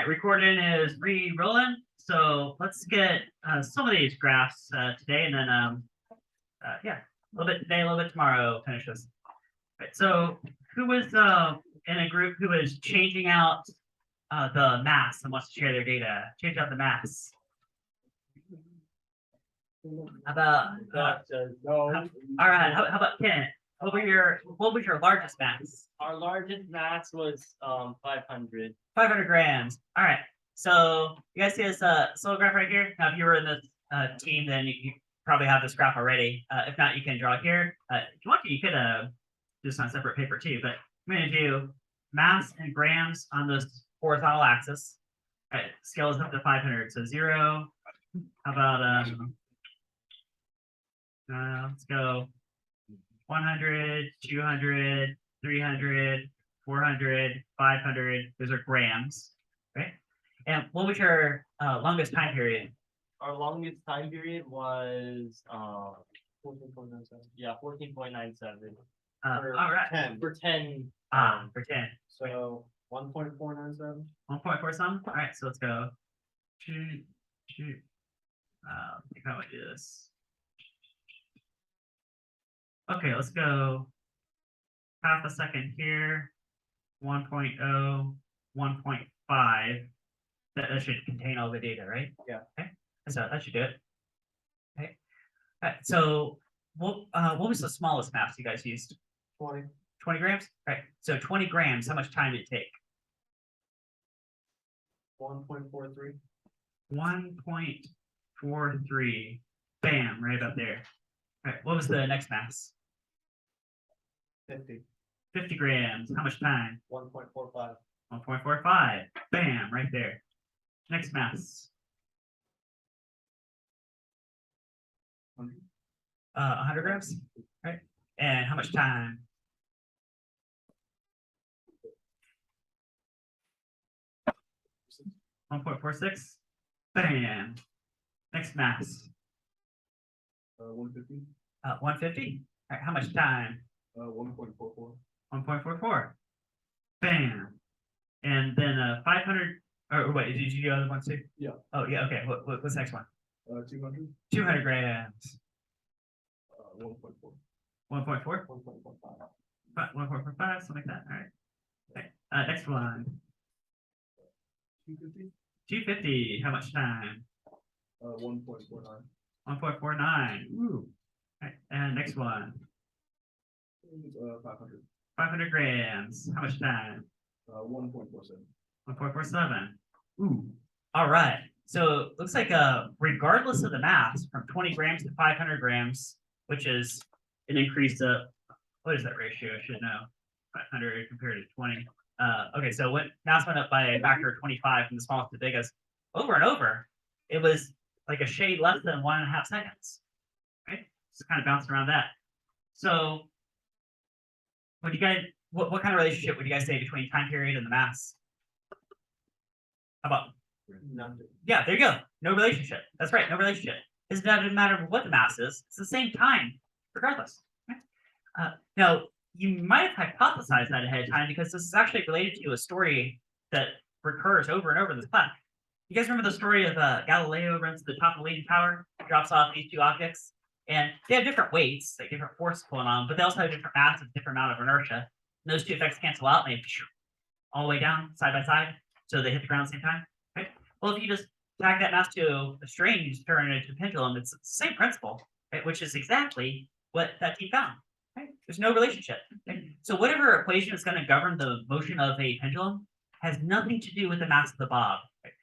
right, recording is re-rolling. So let's get some of these graphs today, and then yeah, a little bit today, a little bit tomorrow. Finish this. Right, so who was in a group who was changing out the mass and wants to share their data? Change out the mass. How about all right? How about Ken? What was your largest mass? Our largest mass was 500. 500 grams. All right. So you guys see this slow graph right here? Now, if you were in this team, then you probably have this graph already. If not, you can draw it here. If you want to, you could do this on a separate paper too. But I'm going to do mass and grams on this horizontal axis. All right, scale is up to 500. So 0. How about let's go 100, 200, 300, 400, 500. Those are grams, right? And what was your longest time period? Our longest time period was 14.97. Yeah, 14.97. All right. 10. For 10. For 10. So 1.497. 1.4 some? All right, so let's go. Think how I do this. Okay, let's go half a second here, 1.0, 1.5. That should contain all the data, right? Yeah. Okay, so that should do it. Okay. All right, so what was the smallest mass you guys used? 20. 20 grams? All right, so 20 grams, how much time did it take? 1.43. 1.43. Bam, right about there. All right, what was the next mass? 50. 50 grams. How much time? 1.45. 1.45. Bam, right there. Next mass. 100 grams. Right. And how much time? 1.46. Bam. Next mass. 150. 150. All right. How much time? 1.44. 1.44. Bam. And then 500. Or wait, did you do other ones too? Yeah. Oh yeah. Okay. What's the next one? 200. 200 grams. 1.4. 1.4. 1.45. 1.45. Something like that. All right. Okay. Next one. 250. 250. How much time? 1.49. 1.49. Ooh. All right. And next one. 500. 500 grams. How much time? 1.47. 1.47. Ooh. All right. So looks like regardless of the mass, from 20 grams to 500 grams, which is an increase of, what is that ratio? I should know. 500 compared to 20. Okay, so what mass went up by a factor of 25 from the smallest to the biggest over and over. It was like a shade less than 1.5 seconds. Right? Just kind of bouncing around that. So what kind of relationship would you guys say between time period and the mass? How about? None. Yeah, there you go. No relationship. That's right, no relationship. It doesn't matter what the mass is. It's the same time, regardless. Now, you might have hypothesized that ahead of time because this is actually related to a story that recurs over and over in this class. You guys remember the story of Galileo runs to the top of the Leaning Tower, drops off these two objects, and they have different weights, like different forces pulling on them, but they also have different masses, different amount of inertia. And those two effects cancel out, and they all the way down, side by side, so they hit the ground at the same time. Right? Well, if you just tag that mass to a string, you just turn it into a pendulum. It's the same principle, right? Which is exactly what that team found. Right? There's no relationship. Right? So whatever equation is going to govern the motion of a pendulum has nothing to do with the mass of the bob. Right?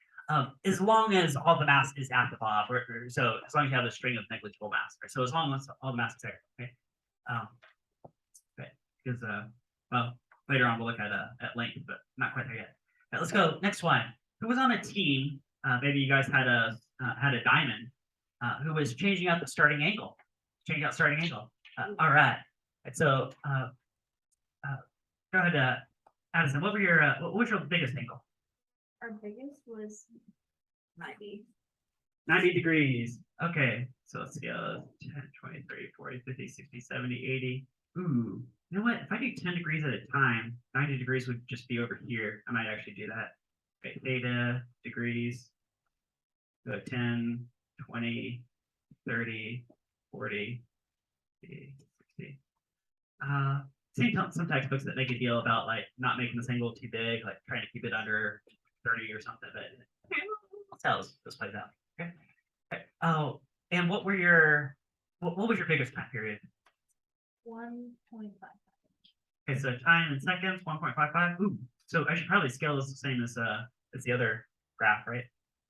As long as all the mass is at the bob, so as long as you have a string of negligible mass. Right? So as long as all the mass is there. Okay? Because well, later on we'll look at length, but not quite there yet. Right, let's go next one. Who was on a team? Maybe you guys had a diamond who was changing out the starting angle. All right. So go ahead, Addison. What was your biggest angle? Our biggest was 90. 90 degrees. Okay. So let's go 10, 20, 30, 40, 50, 60, 70, 80. Ooh. You know what? If I do 10 degrees at a time, 90 degrees would just be over here. I might actually do that. Okay, theta, degrees. Go 10, 20, 30, 40, 50, 60. Some textbooks that make a deal about like not making this angle too big, like trying to keep it under 30 or something, but that's how this plays out. Okay. Okay. Oh, and what was your biggest time period? 1.5. Okay, so time in seconds, 1.55. Ooh, so I should probably scale this the same as the other graph, right?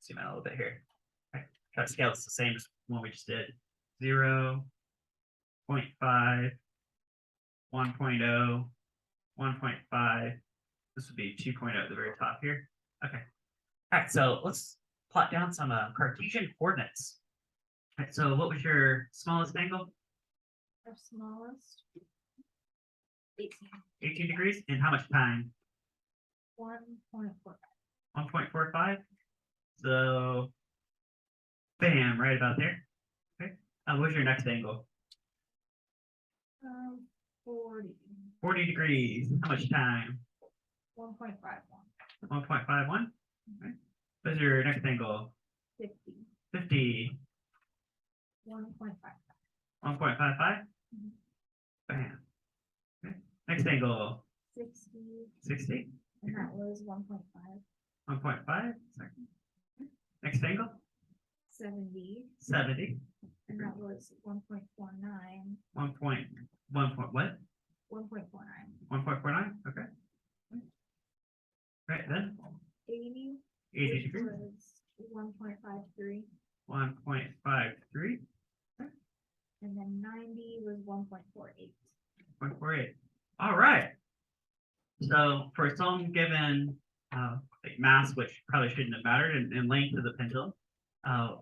Zoom out a little bit here. Okay. Try to scale this the same as one we just did. 0, 0.5, 1.0, 1.5. This would be 2.0 at the very top here. Okay. All right, so let's plot down some Cartesian coordinates. All right, so what was your smallest angle? Our smallest. 18. 18 degrees. And how much time? 1.4. 1.45. So, bam, right about there. Okay. What's your next angle? 40. 40 degrees. How much time? 1.51. 1.51. Okay. What's your next angle? 50. 50. 1.55. 1.55. Mhm. Bam. Okay. Next angle. 60. 60. And that was 1.5. 1.5. Next angle. 70. 70. And that was 1.49. 1 point, 1 point, what? 1.49. 1.49. Okay. Right then. 80. 80 Which degrees. was 1.53. 1.53. And then 90 was 1.48. 1.48. All right. So for some given like mass, which probably shouldn't have mattered, and length of the pendulum, it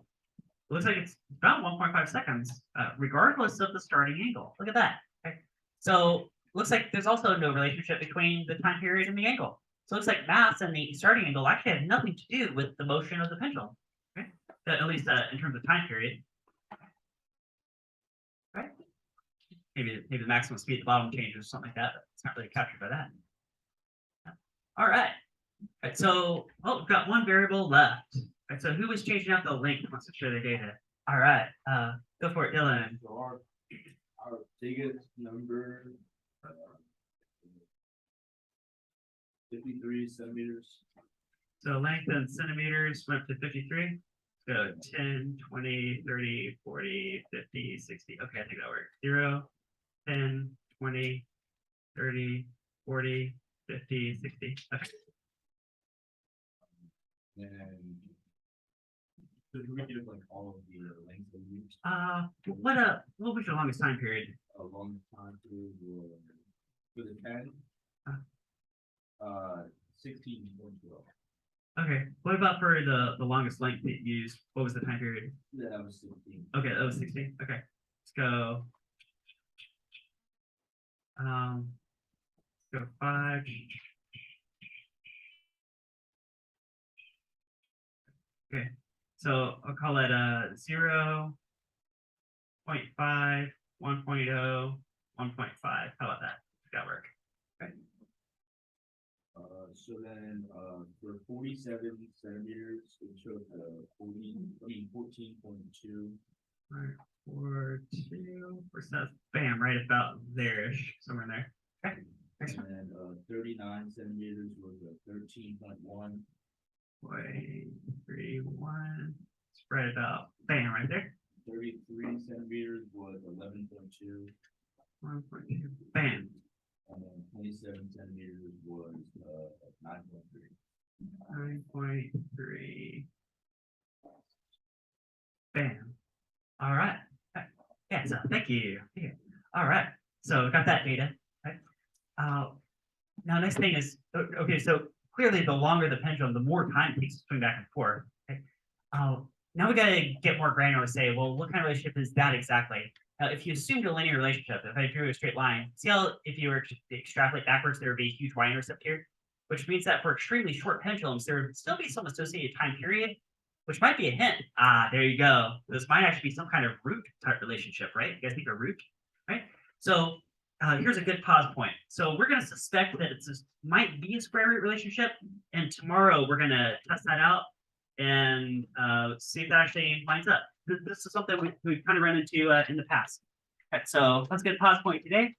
looks like it's about 1.5 seconds, regardless of the starting angle. Look at that. Okay. So looks like there's also no relationship between the time period and the angle. So it looks like mass and the starting angle actually have nothing to do with the motion of the pendulum. Okay. At least in terms of time period. Right. Maybe the maximum speed at the bottom changes or something like that, but it's not really captured by that. All right. All right, so we've got one variable left. All right, so who was changing out the length wants to share their data? All right, go for it, Dylan. So our biggest number, 53 centimeters. So length in centimeters went up to 53. So 10, 20, 30, 40, 50, 60. Okay, I think that works. 0, 10, 20, 30, 40, 50, 60. Okay. And so we get like all of the lengths of each What was your longest time period? a long time period for the 10, 16.12. Okay. What about for the longest length that you used? What was the time period? Yeah, that was 16. Okay, that was 16. Okay. Let's go. Let's go 5. Okay. So I'll call it 0, 0.5, 1.0, 1.5. How about that? That work? Okay. So then for 47 centimeters, it took 14.2. 4.2. Bam, right about there-ish, somewhere in there. Okay. Next one. And 39 centimeters was 13.1. 0.31. It's right about bam right there. 33 centimeters was 11.2. 1.2. Bam. And then 27 centimeters was 9.3. 9.3. Bam. All right. Okay. Yeah, so thank you. Yeah. All right. So got that data. Okay. Now next thing is okay, so clearly the longer the pendulum, the more time it takes to swing back and forth. Okay. Now we gotta get more granular and say, well, what kind of relationship is that exactly? Now, if you assumed a linear relationship, if I drew a straight line, see how if you were to extrapolate backwards, there would be a huge y-intercept here, which means that for extremely short pendulums, there would still be some associated time period, which might be a hint. Ah, there you go. This might actually be some kind of root type relationship, right? You guys think of root, right? So here's a good pause point. So we're going to suspect that it's this might be a square root relationship, and tomorrow we're going to test that out and see if that actually lines up. This is something we've kind of run into in the past. All right, so that's a good pause point today.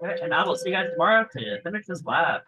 All right, and I will see you guys tomorrow to finish this lab.